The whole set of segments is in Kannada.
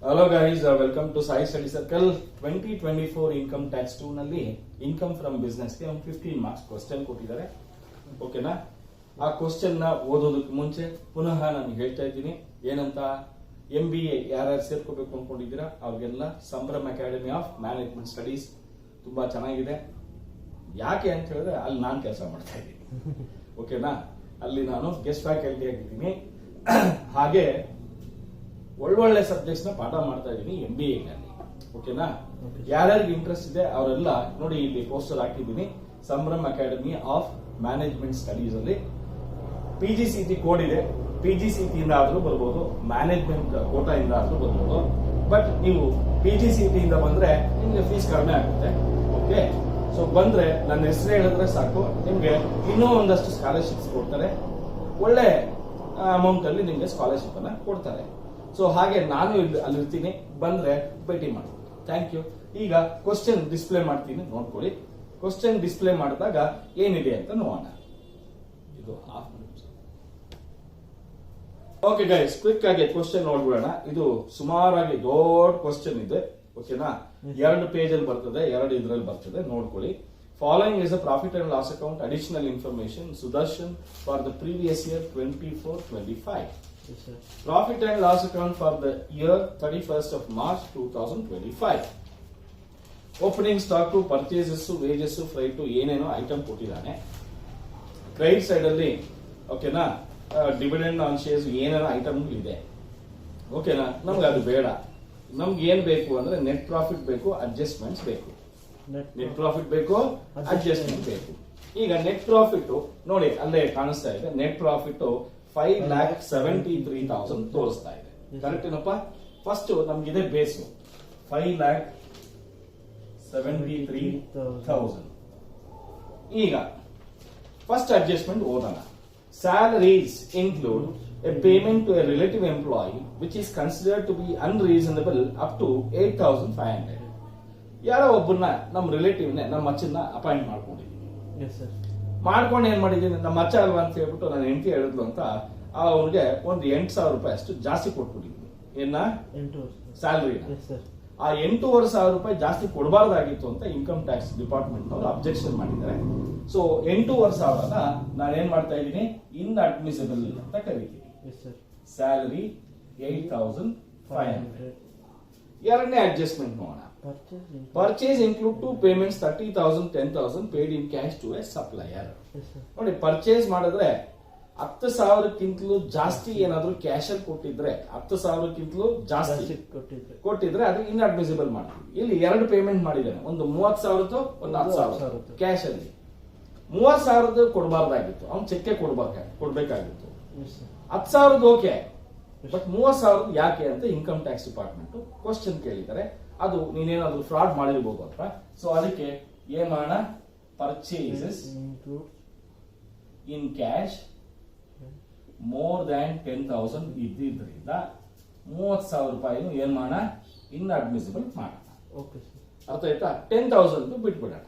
Hello guys, welcome to Sai study circle. 2024 income tax 2 ನಲ್ಲಿ ಇನ್ಕಮ್ ಫ್ರಮ್ ಬಿಸ್ನೆಸ್ ಗೆ ಒಂದು 15 ಮಾರ್ಕ್ಸ್ ಕ್ವಶನ್ ಕೊಟ್ಟಿದ್ದಾರೆ. ಓಕೆನಾ? ಆ ಕ್ವಶನ್ ನ ಓದೋದಕ್ಕೆ ಮುಂಚೆ ಪುನಃ ನಾನು ಹೇಳ್ತಾ ಇದ್ದೀನಿ ಏನಂತ. MBA ಯಾರ್ಯಾರು ಸೇರ್ಕೋಬೇಕು ಅನ್ಕೊಂಡಿದ್ದೀರಾ ಅವ್ರಿಗೆಲ್ಲ Sambhram academy of management studies ತುಂಬಾ ಚೆನ್ನಾಗಿದೆ. ಯಾಕೆ ಅಂತ ಹೇಳಿದ್ರೆ ಅಲ್ಲಿ ನಾನು ಕೆಲಸ ಮಾಡ್ತಾ ಇದ್ದೀನಿ. ಓಕೆನಾ? ಅಲ್ಲಿ ನಾನು ಗೆಸ್ಟ್ ಫ್ಯಾಕಲ್ಟಿ ಆಗಿದ್ದೀನಿ. ಹಾಗೆ ಒಳ್ಳೊಳ್ಳೆ ಸಬ್ಜೆಕ್ಟ್ಸ್ ನ ಪಾಠ ಮಾಡ್ತಾ ಇದ್ದೀನಿ MBA ನಲ್ಲಿ. ಓಕೆನಾ? ಯಾರ್ಯಾರಿಗೆ ಇಂಟ್ರೆಸ್ಟ್ ಇದೆ ಅವರೆಲ್ಲ ನೋಡಿ, ಇಲ್ಲಿ ಪೋಸ್ಟರ್ ಹಾಕಿದ್ದೀನಿ. Sambhram academy of management studies ಅಲ್ಲಿ PGCET ಕೋಡ್ ಇದೆ. PGCET ಇಂದ ಆದ್ರೂ ಬರ್ಬೋದು, ಮ್ಯಾನೇಜ್ಮೆಂಟ್ ಕೋಟಾ ಇಂದ ಆದ್ರೂ ಬರ್ಬೋದು. ಬಟ್ ನೀವು PGCET ಇಂದ ಬಂದ್ರೆ ನಿಮ್ಗೆ ಫೀಸ್ ಕಡಿಮೆ ಆಗುತ್ತೆ. ಓಕೆ, ಸೊ ಬಂದ್ರೆ ನನ್ನ ಹೆಸರು ಹೇಳಿದ್ರೆ ಸಾಕು, ನಿಮ್ಗೆ ಇನ್ನೂ ಒಂದಷ್ಟು ಸ್ಕಾಲರ್ಶಿಪ್ಸ್ ಕೊಡ್ತಾರೆ. ಒಳ್ಳೆ ಅಮೌಂಟ್ ಅಲ್ಲಿ ನಿಮ್ಗೆ ಸ್ಕಾಲರ್ಶಿಪ್ ಅನ್ನ ಕೊಡ್ತಾರೆ. ಸೊ ಹಾಗೆ ನಾನು ಅಲ್ಲಿರ್ತೀನಿ, ಬಂದ್ರೆ ಭೇಟಿ ಮಾಡಿ. Thank you. ಈಗ ಕ್ವಶನ್ ಡಿಸ್ಪ್ಲೇ ಮಾಡ್ತೀನಿ, ನೋಡ್ಕೊಳ್ಳಿ. ಕ್ವಶನ್ ಡಿಸ್ಪ್ಲೇ ಮಾಡಿದಾಗ ಏನಿದೆ ಅಂತ ನೋಡೋಣ. ಇದು half minute. Okay guys, quick ಆಗಿ ಕ್ವಶನ್ ನೋಡ್ಬಿಡೋಣ. ಇದು ಸುಮಾರಾಗಿ ದೊಡ್ಡ ಕ್ವಶನ್ ಇದೆ. ಓಕೆನಾ? 2 ಪೇಜ್ ಅಲ್ಲಿ ಬರ್ತದೆ, 2 ಇದ್ರಲ್ಲಿ ಬರ್ತದೆ, ನೋಡ್ಕೊಳ್ಳಿ. Following is a profit and loss account additional information Sudarshan for the previous year 24-25. Profit and loss account for the year 31st of March 2025. Opening stock, purchases, wages, freight, ಏನೇನೋ ಐಟಮ್ ಕೊಟ್ಟಿದ್ದಾನೆ. ಕ್ರೆಡಿಟ್ ಸೈಡ್ ಅಲ್ಲಿ ಓಕೆನಾ, ಡಿವಿಡೆಂಡ್ ಆನ್ ಶೇರ್ಸ್ ಏನೇನೋ ಐಟಮ್ ಇದೆ. ಓಕೆನಾ? ನಮ್ಗೆ ಅದು ಬೇಡ. ನಮ್ಗೆ ಏನ್ ಬೇಕು ಅಂದ್ರೆ ನೆಟ್ ಪ್ರಾಫಿಟ್ ಬೇಕು, ಅಡ್ಜಸ್ಟ್ಮೆಂಟ್ಸ್ ಬೇಕು. ನೆಟ್ ಪ್ರಾಫಿಟ್ ಬೇಕು, ಅಡ್ಜಸ್ಟ್ಮೆಂಟ್ ಬೇಕು. ಈಗ ನೆಟ್ ಪ್ರಾಫಿಟ್ ನೋಡಿ, ಅಲ್ಲೇ ಕಾಣಿಸ್ತಾ ಇದೆ. ನೆಟ್ ಪ್ರಾಫಿಟ್ 5,73,000 ತೋರಿಸ್ತಾ ಇದೆ. ಕರೆಕ್ಟ್ ಏನಪ್ಪ? ಫಸ್ಟ್ ನಮ್ಗಿದೆ ಬೇಸು 5,73,000. ಈಗ ಫಸ್ಟ್ ಅಡ್ಜಸ್ಟ್ಮೆಂಟ್ ಓದೋಣ. Salaries include a payment to a relative employee which is considered to be unreasonable up to 8,500. ಯಾರೋ ಒಬ್ಬರನ್ನ ನಮ್ಮ ರಿಲೇಟಿವ್ ನಮ್ಮ ಅಚ್ಚನ್ನ ಅಪಾಯಿಂಟ್ ಮಾಡ್ಕೊಂಡಿದ್ದೀನಿ. ಮಾಡ್ಕೊಂಡು ಏನ್ ಮಾಡಿದ್ದೀನಿ, ನಮ್ಮ ಅಚ್ಚ ಅಲ್ವಾ ಅಂತ ಹೇಳ್ಬಿಟ್ಟು ನಾನು ಹೆಂಡತಿ ಹೇಳಿದ್ಲು ಅಂತ ಅವ್ರಿಗೆ ಒಂದು 8,000 ರೂಪಾಯಿ ಅಷ್ಟು ಜಾಸ್ತಿ ಕೊಟ್ಬಿಟ್ಟಿದ್ದೀನಿ. ಏನ ಸ್ಯಾಲರಿ ಆ 8,500 ರೂಪಾಯಿ ಜಾಸ್ತಿ ಕೊಡಬಾರ್ದಾಗಿತ್ತು ಅಂತ ಇನ್ಕಮ್ ಟ್ಯಾಕ್ಸ್ ಡಿಪಾರ್ಟ್ಮೆಂಟ್ ಅವರು ಅಬ್ಜೆಕ್ಷನ್ ಮಾಡಿದ್ದಾರೆ. ಸೊ 8,500 ನಾನು ಏನ್ ಮಾಡ್ತಾ ಇದ್ದೀನಿ, ಇನ್ ಅಡ್ಮಿಸಿಬಲ್ ಅಂತ ಕರಿತೀನಿ. ಸ್ಯಾಲರಿ 8,500. ಎರಡನೇ ಅಡ್ಜಸ್ಟ್ಮೆಂಟ್ ನೋಡೋಣ. Purchase include 2 payments 30,000, 10,000 paid in cash to a supplier. ನೋಡಿ, ಪರ್ಚೇಸ್ ಮಾಡಿದ್ರೆ 10,000ಕ್ಕಿಂತಲೂ ಜಾಸ್ತಿ ಏನಾದ್ರು ಕ್ಯಾಶ್ ಅಲ್ಲಿ ಕೊಟ್ಟಿದ್ರೆ, 10,000ಕ್ಕಿಂತಲೂ ಜಾಸ್ತಿ ಕೊಟ್ಟಿದ್ರೆ ಅದು ಇನ್ ಅಡ್ಮಿಸಿಬಲ್ ಮಾಡ್ತೀವಿ. ಇಲ್ಲಿ 2 ಪೇಮೆಂಟ್ ಮಾಡಿದ್ದಾನೆ, ಒಂದು 30,000, ಒಂದು 10,000 ಕ್ಯಾಶ್ ಅಲ್ಲಿ. 30,000 ಕೊಡಬಾರ್ದಾಗಿತ್ತು, ಅವ್ನು ಚೆಕ್ ಕೊಡ್ಬೇಕಾಗಿತ್ತು. 10,000 ಓಕೆ, ಬಟ್ 30,000 ಯಾಕೆ ಅಂತ ಇನ್ಕಮ್ ಟ್ಯಾಕ್ಸ್ ಡಿಪಾರ್ಟ್ಮೆಂಟ್ ಕ್ವಶನ್ ಕೇಳಿದ್ದಾರೆ. ಅದು ನೀನೇನಾದ್ರೂ ಫ್ರಾಡ್ ಮಾಡಿರ್ಬೋದು ಅಂತ. ಸೊ ಅದಕ್ಕೆ ಏನ್ ಮಾಡೋಣ, purchases in cash more than 10,000 ಇದ್ದಿದ್ರಿಂದ 30,000 ರೂಪಾಯಿ ಏನ್ ಮಾಡೋಣ, ಇನ್ ಅಡ್ಮಿಸಿಬಲ್ ಮಾಡೋಣ. ಅರ್ಥ ಆಯ್ತಾ? 10,000 ಬಿಟ್ಬಿಡೋಣ.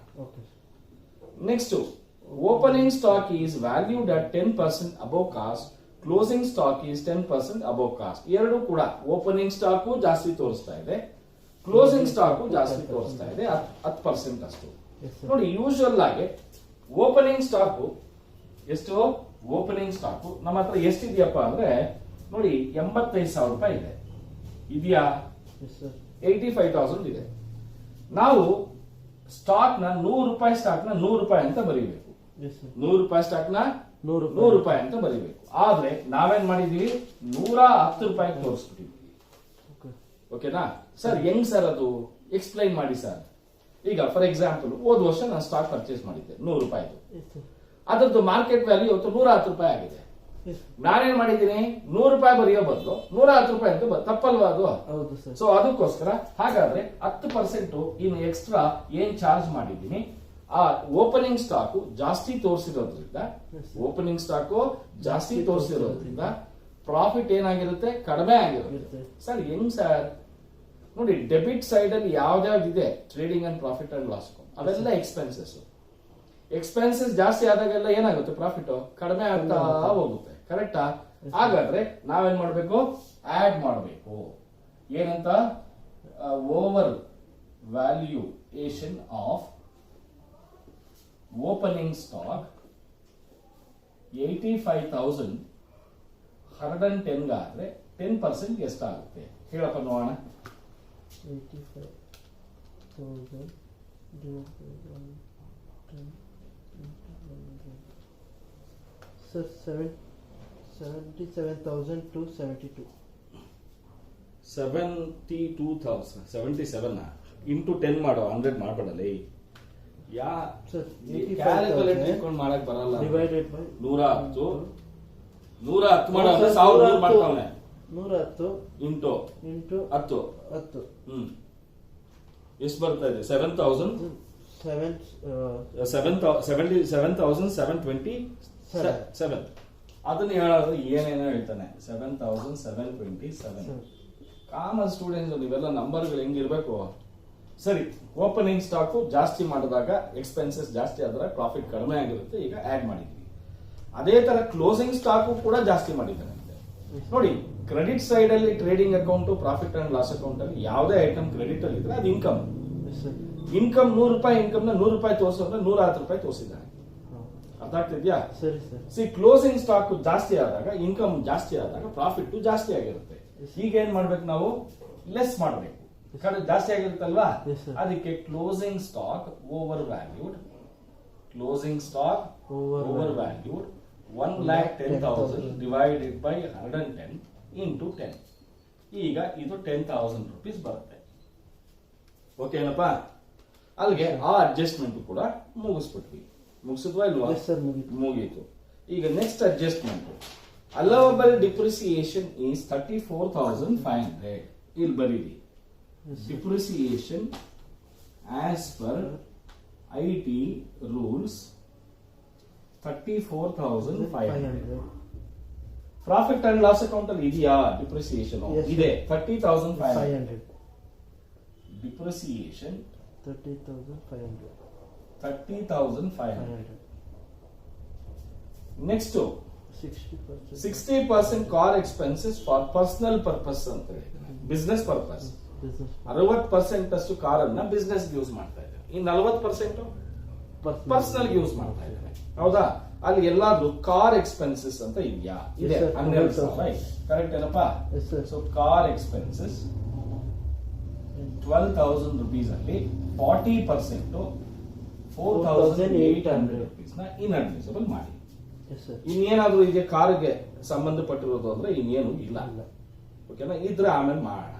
Next, opening stock is valued at 10% above cost, closing stock is 10% above cost. ಎರಡು ಕೂಡ ಓಪನಿಂಗ್ ಸ್ಟಾಕು ಜಾಸ್ತಿ ತೋರಿಸ್ತಾ ಇದೆ, ಕ್ಲೋಸಿಂಗ್ ಸ್ಟಾಕ್ ಜಾಸ್ತಿ ತೋರಿಸ್ತಾ ಇದೆ, 10% ಅಷ್ಟು. ನೋಡಿ, ಯೂಶುವಲ್ ಆಗಿ ಓಪನಿಂಗ್ ಸ್ಟಾಕ್ ಎಷ್ಟು, ಓಪನಿಂಗ್ ಸ್ಟಾಕ್ ನಮ್ಮ ಹತ್ರ ಎಷ್ಟಿದೆಯಪ್ಪ ಅಂದ್ರೆ ನೋಡಿ 85,000 ರೂಪಾಯಿ ಇದೆ. ಇದೆಯಾ? 85,000 ಇದೆ. ನಾವು ಸ್ಟಾಕ್ ನ 100 ರೂಪಾಯಿ ಸ್ಟಾಕ್ ನ 100 ರೂಪಾಯಿ ಅಂತ ಬರೀಬೇಕು. 100 ರೂಪಾಯಿ ಸ್ಟಾಕ್ ನ 100 ರೂಪಾಯಿ ಅಂತ ಬರೀಬೇಕು. ಆದ್ರೆ ನಾವೇನ್ ಮಾಡಿದೀವಿ, 110 ರೂಪಾಯಿ ತೋರಿಸ್ಬಿಟ್ಟಿದ್ವಿ. ಓಕೆನಾ ಸರ್? ಹೆಂಗ್ ಸರ್ ಅದು, ಎಕ್ಸ್ಪ್ಲೈನ್ ಮಾಡಿ ಸರ್. ಈಗ ಫಾರ್ ಎಕ್ಸಾಂಪಲ್, ಹೋದ ವರ್ಷ ನಾನು ಸ್ಟಾಕ್ ಪರ್ಚೇಸ್ ಮಾಡಿದ್ದೆ 100 ರೂಪಾಯಿ. ಅದರದ್ದು ಮಾರ್ಕೆಟ್ ವ್ಯಾಲ್ಯೂ ಇವತ್ತು 110 ರೂಪಾಯಿ ಆಗಿದೆ. ನಾನೇನ್ ಮಾಡಿದ್ದೀನಿ, 100 ರೂಪಾಯಿ ಬರೆಯೋ ಬದಲು 110 ರೂಪಾಯಿ ಅಂತ ತಪ್ಪಲ್ವಾ ಅದು? ಸೊ ಅದಕ್ಕೋಸ್ಕರ ಹಾಗಾದ್ರೆ 10% ಇನ್ನು ಎಕ್ಸ್ಟ್ರಾ ಏನ್ ಚಾರ್ಜ್ ಮಾಡಿದ್ದೀನಿ, ಆ ಓಪನಿಂಗ್ ಸ್ಟಾಕ್ ಜಾಸ್ತಿ ತೋರಿಸಿರೋದ್ರಿಂದ ಪ್ರಾಫಿಟ್ ಏನಾಗಿರುತ್ತೆ, ಕಡಿಮೆ ಆಗಿರುತ್ತೆ. ಸರ್ ಹೆಂಗ್ ಸರ್? ನೋಡಿ, ಡೆಬಿಟ್ ಸೈಡ್ ಅಲ್ಲಿ ಯಾವ್ದಾವ್ದಿದೆ, trading and profit and loss ಅವೆಲ್ಲ ಎಕ್ಸ್ಪೆನ್ಸಸ್ ಜಾಸ್ತಿ ಆದಾಗೆಲ್ಲ ಏನಾಗುತ್ತೆ, ಪ್ರಾಫಿಟ್ ಕಡಿಮೆ ಆಗ್ತಾ ಹೋಗುತ್ತೆ. ಕರೆಕ್ಟಾ? ಹಾಗಾದ್ರೆ ನಾವೇನ್ ಮಾಡ್ಬೇಕು, ಆಡ್ ಮಾಡಬೇಕು. ಏನಂತ over valuation of opening stock 85,000 110 ಆದ್ರೆ 10% ಎಷ್ಟಾಗುತ್ತೆ ಹೇಳಪ್ಪ ನೋಡೋಣ. 85,000 ಸರ್ 77,272 77,077 ಇಂಟು 10 ಮಾಡೋ 100 ಮಾಡಬೇಡಲ್ಲ. ಯಾ ಸರ್ ಕ್ಯಾಲ್ಕುಲೇಟ್ ಇಟ್ಕೊಂಡು ಮಾಡಕ್ ಬರಲ್ಲ. ಡಿವೈಡೆಡ್ ಬೈ 110 ಮಾಡೋ 1000 ಮಾಡ್ತಾವನೆ. 110 ಇಂಟು ಇಂಟು 10 10 ಎಷ್ಟು ಬರ್ತಾ ಇದೆ? 77,727. ಅದನ್ನ ಹೇಳೋದು ಏನೇನೋ ಹೇಳ್ತಾನೆ. 7,727. ಕಾಮನ್ ಸ್ಟೂಡೆಂಟ್ಸ್ ನೀವೆಲ್ಲ ನಂಬರ್ಗಳು ಹೆಂಗಿರ್ಬೇಕು. ಸರಿ, ಓಪನಿಂಗ್ ಸ್ಟಾಕ್ ಜಾಸ್ತಿ ಮಾಡಿದಾಗ ಎಕ್ಸ್ಪೆನ್ಸಸ್ ಜಾಸ್ತಿ ಆದ್ರೆ ಪ್ರಾಫಿಟ್ ಕಡಿಮೆ ಆಗಿರುತ್ತೆ. ಈಗ ಆಡ್ ಮಾಡಿದ್ವಿ. ಅದೇ ತರ ಕ್ಲೋಸಿಂಗ್ ಸ್ಟಾಕ್ ಕೂಡ ಜಾಸ್ತಿ ಮಾಡಿದ್ದಾನೆ ನೋಡಿ. ಕ್ರೆಡಿಟ್ ಸೈಡ್ ಅಲ್ಲಿ trading account, profit and loss account ಅಲ್ಲಿ ಯಾವುದೇ ಐಟಮ್ ಕ್ರೆಡಿಟ್ ಅಲ್ಲಿ ಇದ್ರೆ ಅದು ಇನ್ಕಮ್. ಇನ್ಕಮ್ ₹100 ಇನ್ಕಮ್ ನ ₹100 ತೋರಿಸಿದ್ರೆ ₹110 ತೋರಿಸಿದ್ದಾನೆ. ಅರ್ಥ ಆಗ್ತಿದ್ಯಾ? ಸರಿ ಸರ್. ಸಿ ಕ್ಲೋಸಿಂಗ್ ಸ್ಟಾಕ್ ಜಾಸ್ತಿ ಆದಾಗ, ಇನ್ಕಮ್ ಜಾಸ್ತಿ ಆದಾಗ ಪ್ರಾಫಿಟ್ ಜಾಸ್ತಿ ಆಗಿರುತ್ತೆ. ಈಗ ಏನ್ ಮಾಡ್ಬೇಕು ನಾವು? ಲೆಸ್ ಮಾಡ್ಬೇಕು. ಜಾಸ್ತಿ ಆಗಿರುತ್ತಲ್ವಾ, ಅದಕ್ಕೆ closing stock over valued, closing stock over valued 1,10,000 divided by 110 into 10. ಈಗ ಇದು ₹10,000 ಬರುತ್ತೆ. ಓಕೆನಪ್ಪ? ಅಲ್ಲಿಗೆ ಆ ಅಡ್ಜಸ್ಟ್ಮೆಂಟ್ ಕೂಡ ಮುಗಿಸ್ಬಿಟ್ವಿ. ಮುಗಿಸಿದ್ವಾ ಇಲ್ವಾ? ಮುಗೀತು. ಈಗ next adjustment, allowable depreciation is 34,500. ಇಲ್ಲಿ ಬರೀರಿ. Depreciation as per IT rules 34,500. Profit and loss account ಅಲ್ಲಿ ಇದೆಯಾ ಡಿಪ್ರಿಸಿಯೇಷನ್? ಇದೆ. 30,500. Depreciation 30,500. Next 60% car expenses for personal purpose ಅಂತ ಹೇಳಿದ್ರೆ ಬಿಸ್ನೆಸ್ ಪರ್ಪಸ್. 60% ಅಷ್ಟು ಕಾರ್ ಅನ್ನ ಬಿಸ್ನೆಸ್ ಯೂಸ್ ಮಾಡ್ತಾ ಇದ್ದಾರೆ. ಈ 40% ಪರ್ಸನಲ್ ಯೂಸ್ ಮಾಡ್ತಾ ಇದ್ದಾರೆ. ಹೌದಾ? ಅಲ್ಲಿ ಎಲ್ಲಾದ್ರೂ ಕಾರ್ ಎಕ್ಸ್ಪೆನ್ಸಸ್ ಅಂತ ಇದೆಯಾ? ಇದೆ. 12,000. ಕರೆಕ್ಟ್ ಏನಪ್ಪಾ? ಸೊ ಕಾರ್ ಎಕ್ಸ್ಪೆನ್ಸಸ್ 12,000 rupees ಅಲ್ಲಿ 40% 4,800 rupees ನ ಇನ್ಅಡ್ಮಿಸಿಬಲ್ ಮಾಡಿ. ಇನ್ನೇನಾದ್ರೂ ಇದೆ ಕಾರ್ಗೆ ಸಂಬಂಧಪಟ್ಟಿರೋದು ಅಂದ್ರೆ ಇನ್ನೇನು ಇಲ್ಲ. ಓಕೆನಾ? ಇದ್ರೆ ಆಮೇಲೆ ಮಾಡೋಣ.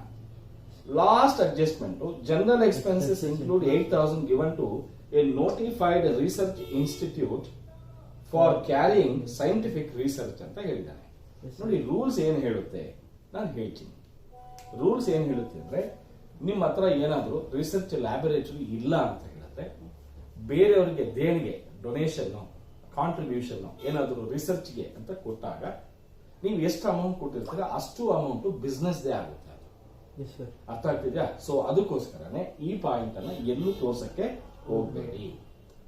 Last adjustment, general expenses include 8,000 given to a notified research institute for carrying scientific research ಅಂತ ಹೇಳಿದ್ದಾನೆ. ನೋಡಿ ರೂಲ್ಸ್ ಏನ್ ಹೇಳುತ್ತೆ ನಾನು ಹೇಳ್ತೀನಿ. ರೂಲ್ಸ್ ಏನ್ ಹೇಳುತ್ತೆ ಅಂದ್ರೆ, ನಿಮ್ಮ ಹತ್ರ ಏನಾದ್ರೂ ರಿಸರ್ಚ್ ಲ್ಯಾಬೊರೇಟರಿ ಇಲ್ಲ ಅಂತ ಹೇಳಿದ್ರೆ, ಬೇರೆಯವರಿಗೆ ದೇಣಿಗೆ, ಡೊನೇಷನ್, ಕಾಂಟ್ರಿಬ್ಯೂಷನ್ ಏನಾದರೂ ರಿಸರ್ಚ್ಗೆ ಅಂತ ಕೊಟ್ಟಾಗ ನೀವು ಎಷ್ಟು ಅಮೌಂಟ್ ಕೊಟ್ಟಿರ್ತೀರ ಅಷ್ಟು ಅಮೌಂಟ್ ಬಿಸ್ನೆಸ್ದೇ ಆಗುತ್ತೆ. ಅರ್ಥ ಆಗ್ತಿದ್ಯಾ? ಸೊ ಅದಕ್ಕೋಸ್ಕರನೇ ಈ ಪಾಯಿಂಟ್ ಅನ್ನ ಎಲ್ಲೂ ತೋರ್ಸಕ್ಕೆ ಹೋಗ್ಬೇಡಿ.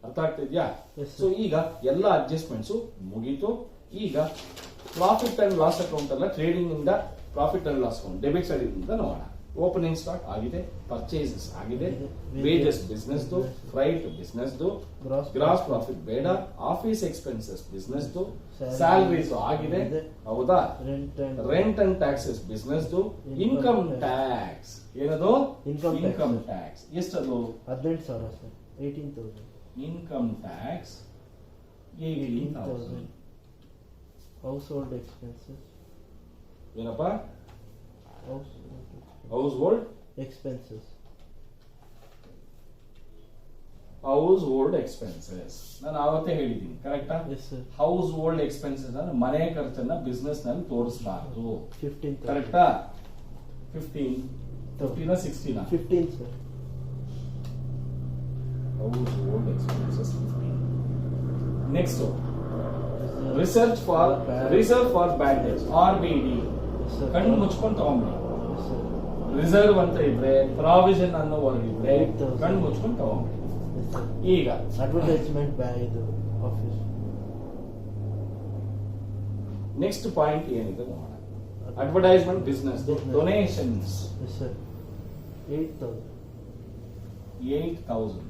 ಅರ್ಥ ಆಗ್ತಿದ್ಯಾ? ಸೊ ಈಗ ಎಲ್ಲ ಅಡ್ಜಸ್ಟ್ಮೆಂಟ್ಸ್ ಮುಗೀತು. ಈಗ ಪ್ರಾಫಿಟ್ ಅಂಡ್ ಲಾಸ್ ಅಕೌಂಟ್ ಅಲ್ಲ, ಟ್ರೇಡಿಂಗ್ ಇಂದ profit and loss account debit side ಇಂದ ನೋಡೋಣ. ಓಪನಿಂಗ್ ಸ್ಟಾಕ್ ಆಗಿದೆ, ಪರ್ಚೇಸಸ್ ಆಗಿದೆ, wages business, freight business, gross profit ಬೇಡ, ಆಫೀಸ್ ಎಕ್ಸ್ಪೆನ್ಸಸ್ ಬಿಸ್ನೆಸ್, ಸ್ಯಾಲರೀಸ್ ಆಗಿದೆ. ಹೌದಾ? Rent and taxes business, income tax ಏನದು? ಇನ್ಕಮ್ ಟ್ಯಾಕ್ಸ್ ಎಷ್ಟದು? 18,000. 18,000. Income tax 18,000. Household expenses ಏನಪ್ಪ? Household expenses. Household expenses ನಾನು ಆವತ್ತೇ ಹೇಳಿದ್ದೀನಿ. ಕರೆಕ್ಟಾ? ಹೌಸ್ ಹೋಲ್ಡ್ ಎಕ್ಸ್ಪೆನ್ಸಸ್ ಅಂದ್ರೆ ಮನೆ ಖರ್ಚನ್ನ ಬಿಸ್ನೆಸ್ ನಲ್ಲಿ ತೋರಿಸಬಾರದು. 15. ಕರೆಕ್ಟಾ? 15 16 15 sir. House hold expenses 15. Next reserve for bandage RBD. ಕಣ್ಣು ಮುಚ್ಕೊಂಡು ತಗೊಂಡ್ಬಿಡಿ. ರಿಸರ್ವ್ ಅಂತ ಇದ್ರೆ, ಪ್ರಾವಿಷನ್ ಅನ್ನೋ ವರ್ಡ್ ಇದ್ರೆ ಕಣ್ಣು ಮುಚ್ಕೊಂಡು ತಗೊಂಡ್ಬಿಡಿ. ಈಗ ಅಡ್ವರ್ಟೈಸ್ಮೆಂಟ್ ಇದು ಆಫೀಸ್. ನೆಕ್ಸ್ಟ್ ಪಾಯಿಂಟ್ ಏನಿದೆ ನೋಡೋಣ. Advertisement business Business. Donations Yes, sir. 8,000. 8,000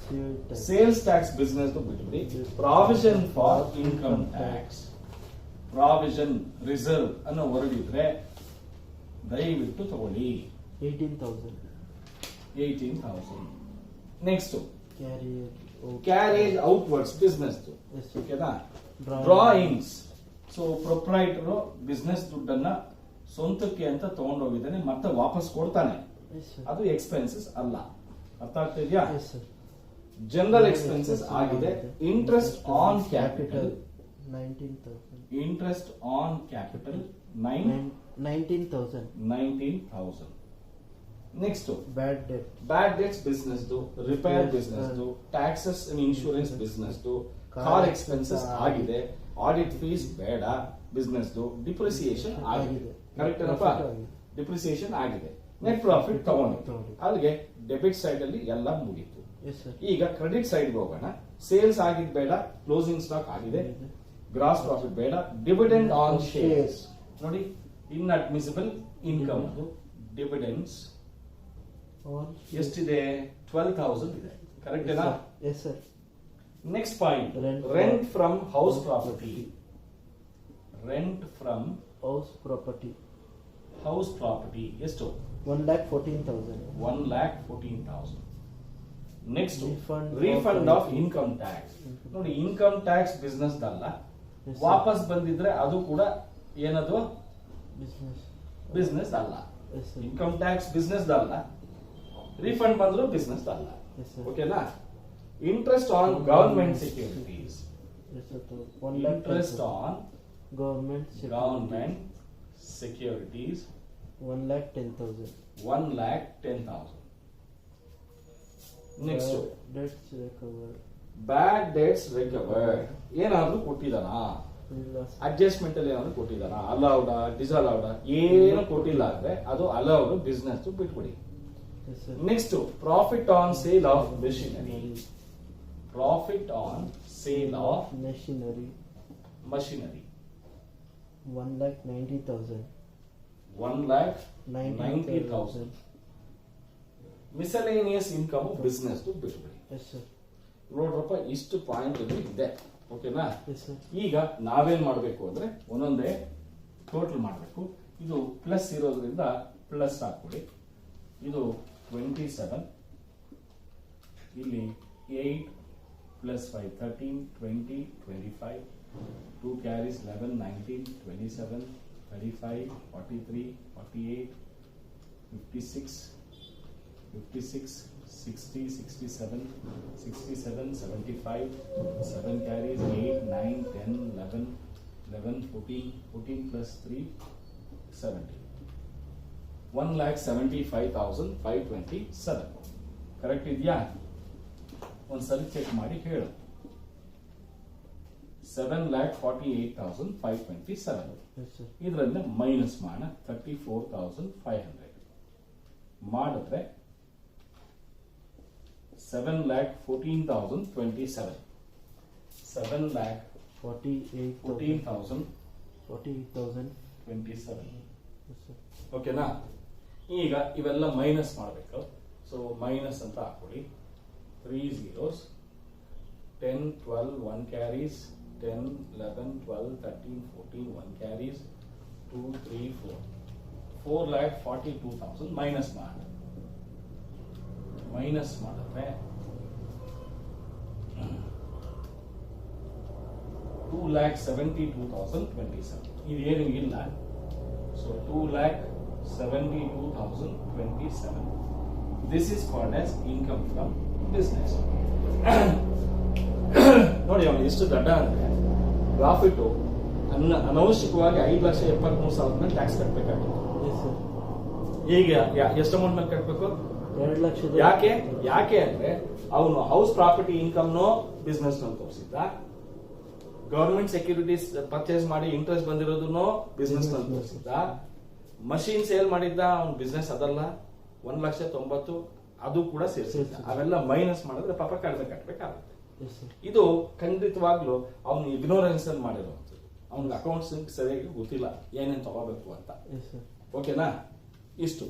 Sale tax. Sales tax business ಬಿಟ್ಬಿಡಿ provision for income tax provision reserve ಅನ್ನೋ ವರ್ಡ್ ಇದ್ರೆ ದಯವಿಟ್ಟು ತಗೊಳ್ಳಿ 18,000. 18,000 next Carriage. out. Carriage outwards business Yes, sir. ಓಕೆನಾ Drawing. Drawings so proprietor business ದುಡ್ಡನ್ನ ಸ್ವಂತಕ್ಕೆ ಅಂತ ತಗೊಂಡೋಗಿದ್ದಾನೆ ಮತ್ತೆ ವಾಪಸ್ ಕೊಡ್ತಾನೆ Yes, sir. ಅದು ಎಕ್ಸ್ಪೆನ್ಸಸ್ ಅಲ್ಲ ಅರ್ಥ ಆಗ್ತಾ ಇದೆಯಾ Yes, sir. ಜನರಲ್ ಎಕ್ಸ್ಪೆನ್ಸಸ್ ಆಗಿದೆ interest on capital 19,000. Interest on capital 19,000. 19,000 next Bad debt. Bad debts business repair business taxes insurance business car expenses ಆಗಿದೆ ಆಡಿಟ್ ಫೀಸ್ ಬೇಡ ಬಿಸ್ನೆಸ್ ಡಿಪ್ರಿಸಿಯೇಷನ್ ಆಗಿದೆ ಕರೆಕ್ಟ್ ಏನಪ್ಪ ಡಿಪ್ರಿಸಿಯೇಷನ್ ಆಗಿದೆ ನೆಟ್ ಪ್ರಾಫಿಟ್ ತಗೊಂಡು ಅಲ್ಲಿಗೆ ಡೆಬಿಟ್ ಸೈಡ್ ಅಲ್ಲಿ ಎಲ್ಲ ಮುಗೀತು Yes, sir. ಈಗ ಕ್ರೆಡಿಟ್ ಸೈಡ್ ಹೋಗೋಣ ಸೇಲ್ಸ್ ಆಗಿದ್ ಬೇಡ ಕ್ಲೋಸಿಂಗ್ ಸ್ಟಾಕ್ ಆಗಿದೆ ಗ್ರಾಸ್ ಪ್ರಾಫಿಟ್ ಬೇಡ ಡಿವಿಡೆಂಡ್ ಆನ್ ಶೇರ್ಸ್ ನೋಡಿ ಇನ್ ಅಡ್ಮಿಸಿಬಲ್ ಇನ್ಕಮ್ ಡಿವಿಡೆಂಡ್ಸ್ All. ಎಷ್ಟಿದೆ 12,000 ಇದೆ ಕರೆಕ್ಟ್ Yes, ಏನಾ sir. Yes, sir. Next point Rent rent from house house property rent from House property. House property ಎಷ್ಟು 1,14,000. 1,14,000 next Refund refund of of income tax ನೋಡಿ ಇನ್ಕಮ್ ಟ್ಯಾಕ್ಸ್ ಬಿಸ್ನೆಸ್ ಅಲ್ಲ Yes, sir. ವಾಪಸ್ ಬಂದಿದ್ರೆ ಅದು ಕೂಡ ಏನದು Business. ಬಿಸ್ನೆಸ್ ಅಲ್ಲ Yes, sir. Income tax business ಅಲ್ಲ ರೀಫಂಡ್ ಬಂದ್ರು ಬಿಸ್ನೆಸ್ ಅಲ್ಲ Yes, sir. ಓಕೆನಾ interest on government securities Yes, sir. 1,10,000. Interest on Government security. Government securities 1,10,000. 1,10,000 next Debts recovered. Bad dates recovered ಏನಾದ್ರೂ ಕೊಟ್ಟಿದಾನ ಇಲ್ಲ sir. ಅಡ್ಜಸ್ಟ್ಮೆಂಟ್ ಅಲ್ಲಿ ಏನಾದ್ರು ಕೊಟ್ಟಿದಾನ ಅಲೌಡ ಡಿಸಲೌಡ ಏನು ಕೊಟ್ಟಿಲ್ಲ ಅಂದ್ರೆ ಅದು ಅಲೌಡ್ ಬಿಸ್ನೆಸ್ ಬಿಟ್ಬಿಡಿ Yes, sir. Next profit on sale of machinery profit on sale of Machinery. Machinery 1,90,000. 1,90,000 miscellaneous income business ಬಿಟ್ಬಿಡಿ Yes, sir. ನೋಡ್ರಪ್ಪ ಇಷ್ಟು ಪಾಯಿಂಟ್ ಇದೆ ಓಕೆನಾ Yes, sir. ಈಗ ನಾವೇನ್ ಮಾಡಬೇಕು ಅಂದ್ರೆ ಒಂದೊಂದೇ ಟೋಟಲ್ ಮಾಡಬೇಕು ಇದು ಪ್ಲಸ್ ಇರೋದ್ರಿಂದ ಪ್ಲಸ್ ಹಾಕ್ಬಿಡಿ ಇದು 27 ಇಲ್ಲಿ 8 plus 5 13 20 25 2 carries 11 19 27 35 43 48 56 56 60 67 67 75 7 carries 8 9 10 11 11 14 14 plus 3 70 1,75,527 correct ಇದೆಯಾ ಒಂದ್ಸರಿ ಚೆಕ್ ಮಾಡಿ ಹೇಳು 7,48,527 Yes, sir. ಇದರಿಂದ ಮೈನಸ್ ಮಾಡೋಣ 34,500 ಮಾಡಿದ್ರೆ 7,14,027 7,14,027 48,000. Yes, sir. ಓಕೆನಾ ಈಗ ಇವೆಲ್ಲ ಮೈನಸ್ ಮಾಡಬೇಕು ಸೊ ಮೈನಸ್ ಅಂತ ಹಾಕೊಳ್ಳಿ 3 zeros 10 12 1 carries 10 11 12 13 14 1 carries 2 3 4 4,42,000 ಮೈನಸ್ ಮಾಡಿ ಮೈನಸ್ ಮಾಡಿದ್ರೆ 2,72,027 ಇದೇನು ಇಲ್ಲ so 2,72,027 this is called as income from business ನೋಡಿ ಅವನು ಎಷ್ಟು ದಡ್ಡ ಅಂದ್ರೆ ಪ್ರಾಫಿಟ್ ಅನವಶ್ಯಕವಾಗಿ 5,73,000 ಟ್ಯಾಕ್ಸ್ ಕಟ್ಟಬೇಕಾಗಿತ್ತು Yes, sir. ಈಗ ಎಷ್ಟು ಅಮೌಂಟ್ ಮೇಲೆ ಕಟ್ಟಬೇಕು 2,00,000. ಯಾಕೆ ಅಂದ್ರೆ ಅವನು ಹೌಸ್ ಪ್ರಾಪರ್ಟಿ ಇನ್ಕಮ್ ಬಿಸ್ನೆಸ್ ತೋರಿಸಿದ್ದ ಗವರ್ಮೆಂಟ್ ಸೆಕ್ಯೂರಿಟೀಸ್ ಪರ್ಚೇಸ್ ಮಾಡಿ ಇಂಟ್ರೆಸ್ಟ್ ಬಂದಿರೋದನ್ನು ಬಿಸ್ನೆಸ್ ತೋರಿಸಿದ್ದ ಮಷೀನ್ ಸೇಲ್ ಮಾಡಿದ್ದ ಅವ್ನ ಬಿಸ್ನೆಸ್ ಅದಲ್ಲ 1,90,000 ಅದು ಕೂಡ ಸೇರಿಸಿದ್ದ ಅವೆಲ್ಲ ಮೈನಸ್ ಮಾಡಿದ್ರೆ ಪಾಪ ಕಡಿಮೆ ಕಟ್ಟಬೇಕಾಗುತ್ತೆ Yes, sir. ಇದು ಖಂಡಿತವಾಗ್ಲೂ ಅವನು ಇಗ್ನೋರೆನ್ಸ್ ಅಲ್ಲಿ ಮಾಡಿರುವಂಥದ್ದು ಅವ್ನಿಗೆ ಅಕೌಂಟ್ಸ್ ಸರಿಯಾಗಿ ಗೊತ್ತಿಲ್ಲ ಏನೇನು ತಗೋಬೇಕು ಅಂತ. Yes sir. ಓಕೆನಾ? ಇಷ್ಟು